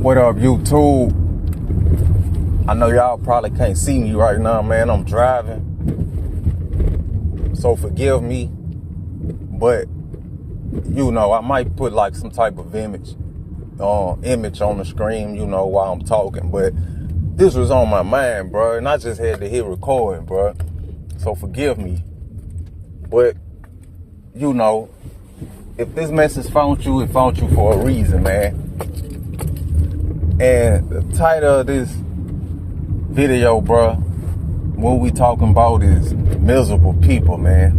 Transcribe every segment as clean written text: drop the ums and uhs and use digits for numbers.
What up, YouTube? I know y'all probably can't see me right now, man. I'm driving, so forgive me. But I might put like some type of image on the screen, while I'm talking. But this was on my mind, bro, and I just had to hit recording, bro. So forgive me. But if this message found you, it found you for a reason, man. And the title of this video, bro, what we talking about is miserable people, man.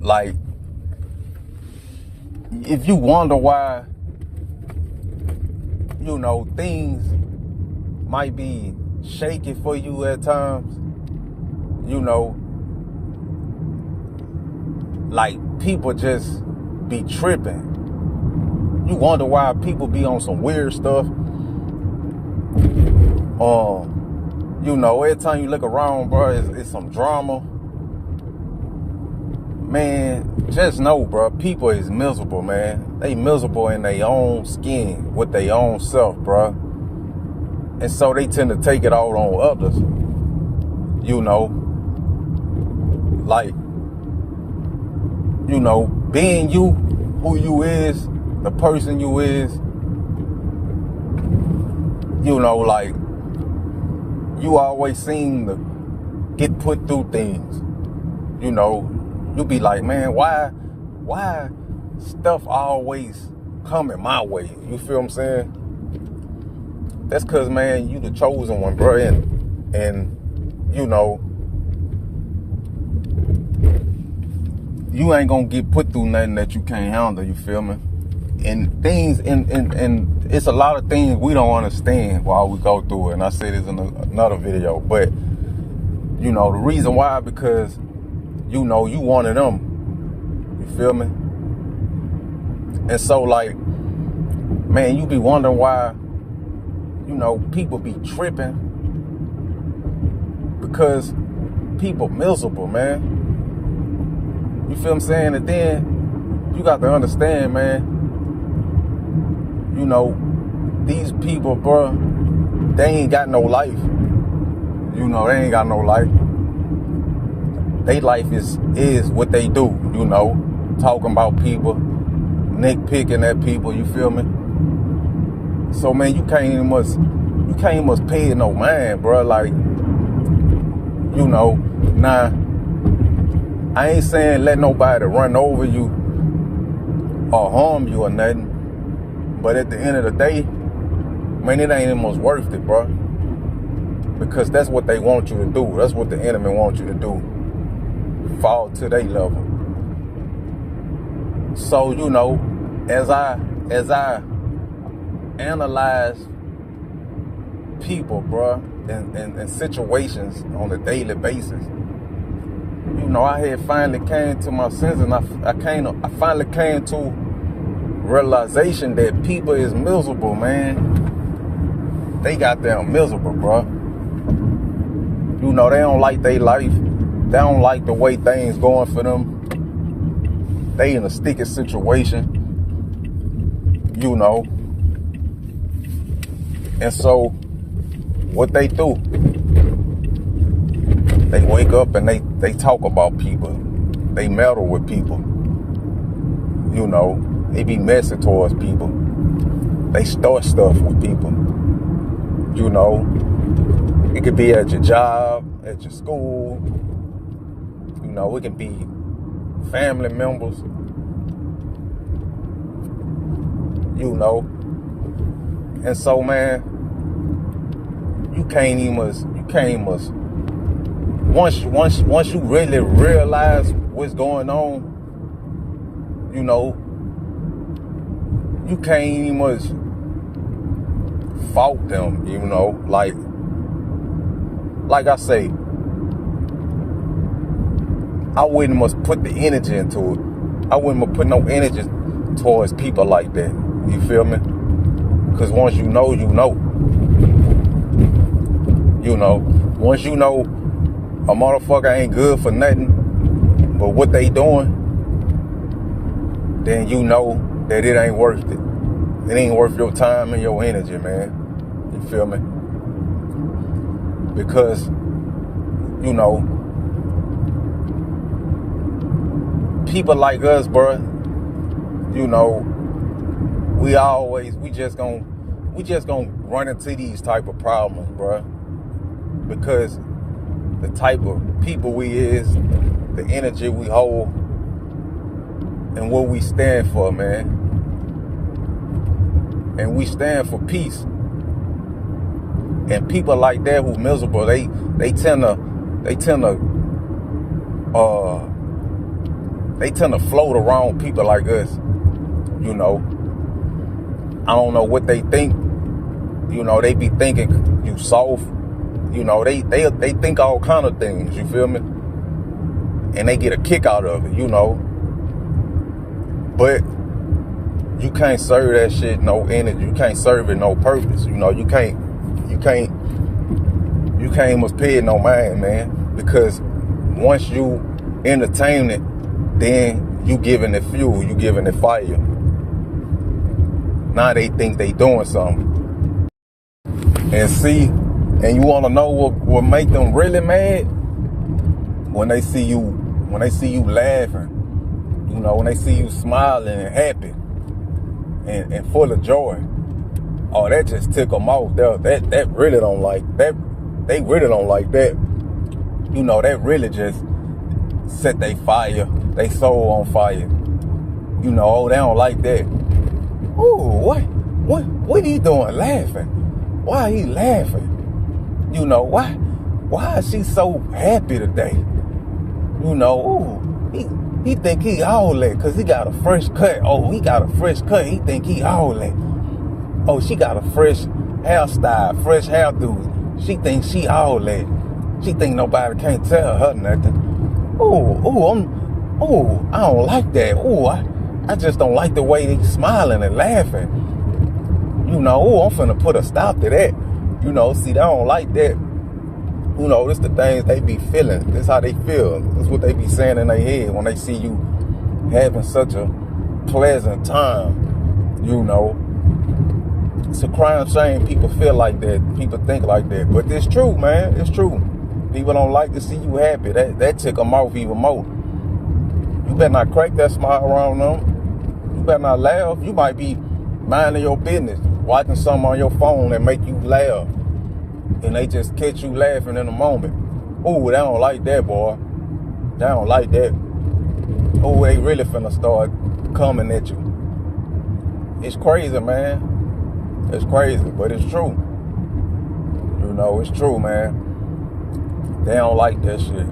Like, if you wonder why, things might be shaky for you at times, like people just be tripping. You wonder why people be on some weird stuff. Every time you look around, bro, it's some drama. Man, just know, bro, people is miserable, man. They miserable in their own skin with their own self, bro. And so they tend to take it out on others. Being you, who you is, the person you is, you always seem to get put through things. You be like, man, why stuff always coming my way? You feel what I'm saying? That's cause, man, you the chosen one, bro, and you ain't gonna get put through nothing that you can't handle, you feel me? And things, and it's a lot of things we don't understand while we go through it. And I said this in another video, but the reason why, because you one of them, you feel me? And so, like, man, you be wondering why, people be tripping, because people miserable, man. You feel what I'm saying? And then you got to understand, man, these people, bro, they ain't got no life. They ain't got no life. They life is what they do, talking about people, nitpicking at people, you feel me? So, man, you can't even must pay it no mind, bro. Like, nah, I ain't saying let nobody run over you or harm you or nothing. But at the end of the day, man, it ain't almost worth it, bro. Because that's what they want you to do. That's what the enemy wants you to do. Fall to their level. So, as I analyze people, bro, and situations on a daily basis, I had finally came to my senses, and I finally came to realization that people is miserable, man. They got them miserable, bro. They don't like their life. They don't like the way things going for them. They in a sticky situation, And so, what they do, they wake up and they talk about people. They meddle with people. They be messy towards people. They start stuff with people. It could be at your job, at your school. It can be family members. And so, man, you can't even once you really realize what's going on, you can't even much fault them, like I say, I wouldn't must put the energy into it. I wouldn't put no energy towards people like that. You feel me? Because once you know, once you know a motherfucker ain't good for nothing but what they doing, then you know that it ain't worth it. It ain't worth your time and your energy, man. You feel me? Because, you know, people like us, bro, you know, we just gonna run into these type of problems, bro. Because the type of people we is, the energy we hold, and what we stand for, man. And we stand for peace. And people like that who miserable, they tend to float around people like us. You know, I don't know what they think. You know, they be thinking you soft. You know, they think all kind of things. You feel me? And they get a kick out of it. You know, but you can't serve that shit no energy. You can't serve it no purpose. You know, you can't must pay it no mind, man. Because once you entertain it, then you giving it fuel, you giving it fire. Now they think they doing something. And see, and you wanna know what make them really mad? When they see you laughing, you know, when they see you smiling and happy and full of joy. Oh, that just tick them off. That really don't like that. They really don't like that. You know, that really just set they soul on fire. You know, oh, they don't like that. Ooh, what he doing laughing? Why he laughing? You know, why is she so happy today? You know, ooh, he think he all that because he got a fresh cut. Oh, he got a fresh cut. He think he all that. Oh, she got a fresh hairstyle, fresh hairdo. She thinks she all that. She think nobody can't tell her nothing. I don't like that. I just don't like the way they smiling and laughing. You know, I'm finna put a stop to that. You know, see, they don't like that. You know, this the things they be feeling. This how they feel. This what they be saying in their head when they see you having such a pleasant time. You know, it's a crime shame people feel like that. People think like that. But it's true, man. It's true. People don't like to see you happy. That tick them off even more. You better not crack that smile around them. You better not laugh. You might be minding your business, watching something on your phone that make you laugh. And they just catch you laughing in a moment. Ooh, they don't like that, boy. They don't like that. Ooh, they really finna start coming at you. It's crazy, man. It's crazy, but it's true. You know, it's true, man. They don't like that shit.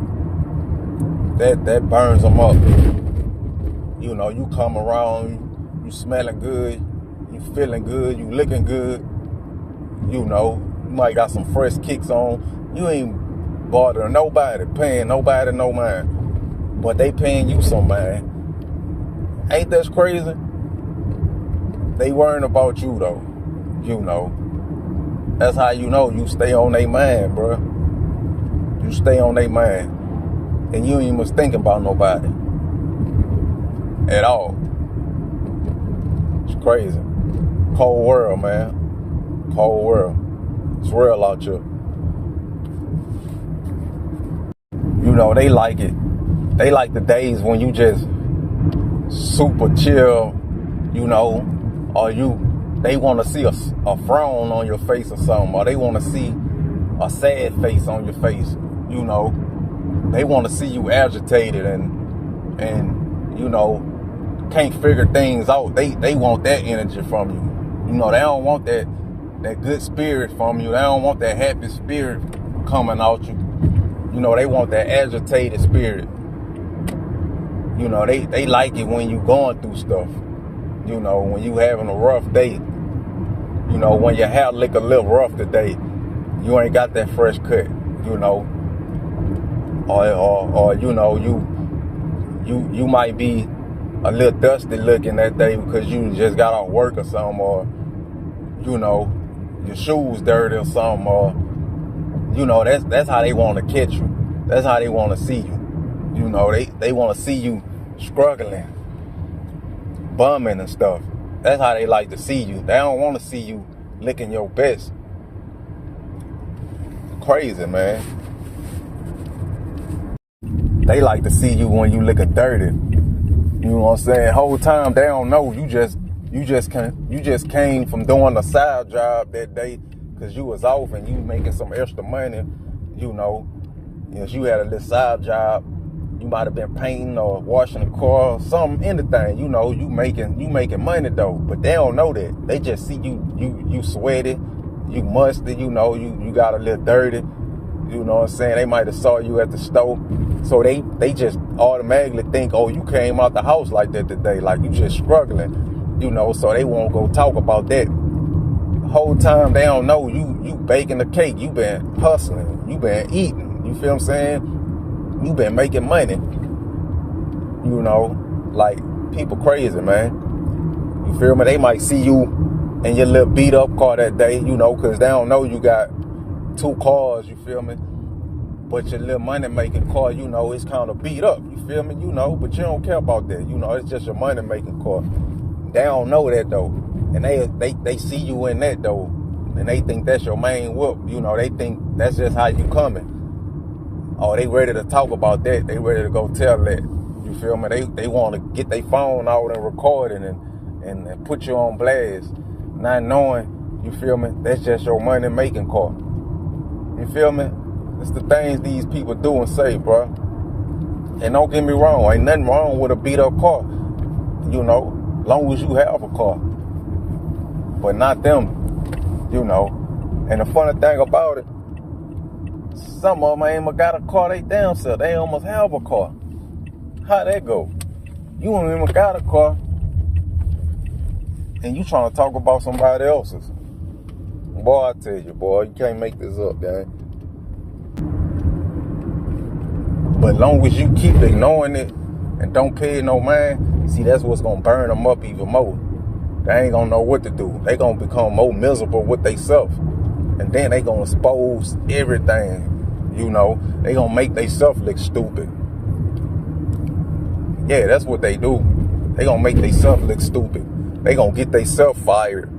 That burns them up. You know, you come around, you smelling good, you feeling good, you looking good. You know, you might got some fresh kicks on. You ain't bothering nobody, paying nobody no mind. But they paying you some mind. Ain't that crazy? They worrying about you though. You know. That's how you know you stay on their mind, bro. You stay on their mind. And you ain't even was thinking about nobody. At all. It's crazy. Cold world, man. Cold world. It's real out here. You know, they like it. They like the days when you just super chill, you know, or they want to see a frown on your face or something, or they want to see a sad face on your face, you know. They want to see you agitated and you know, can't figure things out. They want that energy from you. You know, they don't want that good spirit from you. They don't want that happy spirit coming out you. You know, they want that agitated spirit. You know, they like it when you going through stuff. You know, when you having a rough day. You know, when your hair look a little rough today, you ain't got that fresh cut, you know. Or you know, you might be a little dusty looking that day because you just got off work or something, or you know, your shoes dirty or something, or you know, that's how they want to catch you. That's how they want to see you. You know, they want to see you struggling, bumming and stuff. That's how they like to see you. They don't want to see you licking your best. Crazy, man. They like to see you when you looking dirty. You know what I'm saying? Whole time they don't know you just came from doing a side job that day because you was off and you making some extra money. You know, if you had a little side job, you might have been painting or washing the car, something, anything. You know, you making money though, but they don't know that. They just see you sweaty, you musty. You know, you got a little dirty. You know what I'm saying? They might have saw you at the store. So they just automatically think, oh, you came out the house like that today, like you just struggling, you know, so they won't go talk about that. Whole time they don't know you baking the cake, you been hustling, you been eating, you feel what I'm saying? You been making money. You know, like people crazy, man. You feel me? They might see you in your little beat up car that day, you know, because they don't know you got 2 cars, you feel me? But your little money making car, you know, it's kind of beat up, you feel me? You know, but you don't care about that, you know, it's just your money making car. They don't know that though. And they see you in that though. And they think that's your main whip, you know, they think that's just how you coming. Oh, they ready to talk about that. They ready to go tell that. You feel me? They want to get their phone out and record it and put you on blast. Not knowing, you feel me, that's just your money making car. You feel me? It's the things these people do and say, bro. And don't get me wrong, ain't nothing wrong with a beat up car. You know, long as you have a car. But not them, you know. And the funny thing about it, some of them ain't even got a car they damn self. They almost have a car. How that go? You ain't even got a car, and you trying to talk about somebody else's. Boy, I tell you, boy, you can't make this up, gang. But long as you keep ignoring it and don't pay it no mind, see, that's what's gonna burn them up even more. They ain't gonna know what to do. They gonna become more miserable with theyself, and then they gonna expose everything. You know, they gonna make theyself look stupid. Yeah, that's what they do. They gonna make theyself look stupid. They gonna get theyself fired.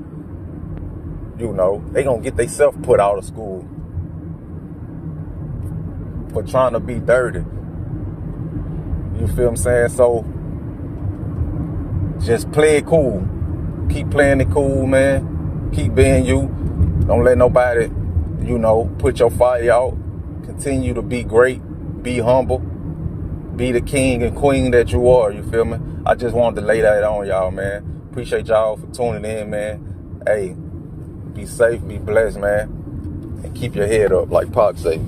You know, they gonna get theyself put out of school for trying to be dirty. You feel what I'm saying? So just play it cool. Keep playing it cool, man. Keep being you. Don't let nobody, you know, put your fire out. Continue to be great. Be humble. Be the king and queen that you are. You feel me? I just wanted to lay that on y'all, man. Appreciate y'all for tuning in, man. Hey, be safe, be blessed, man. And keep your head up, like Pac say.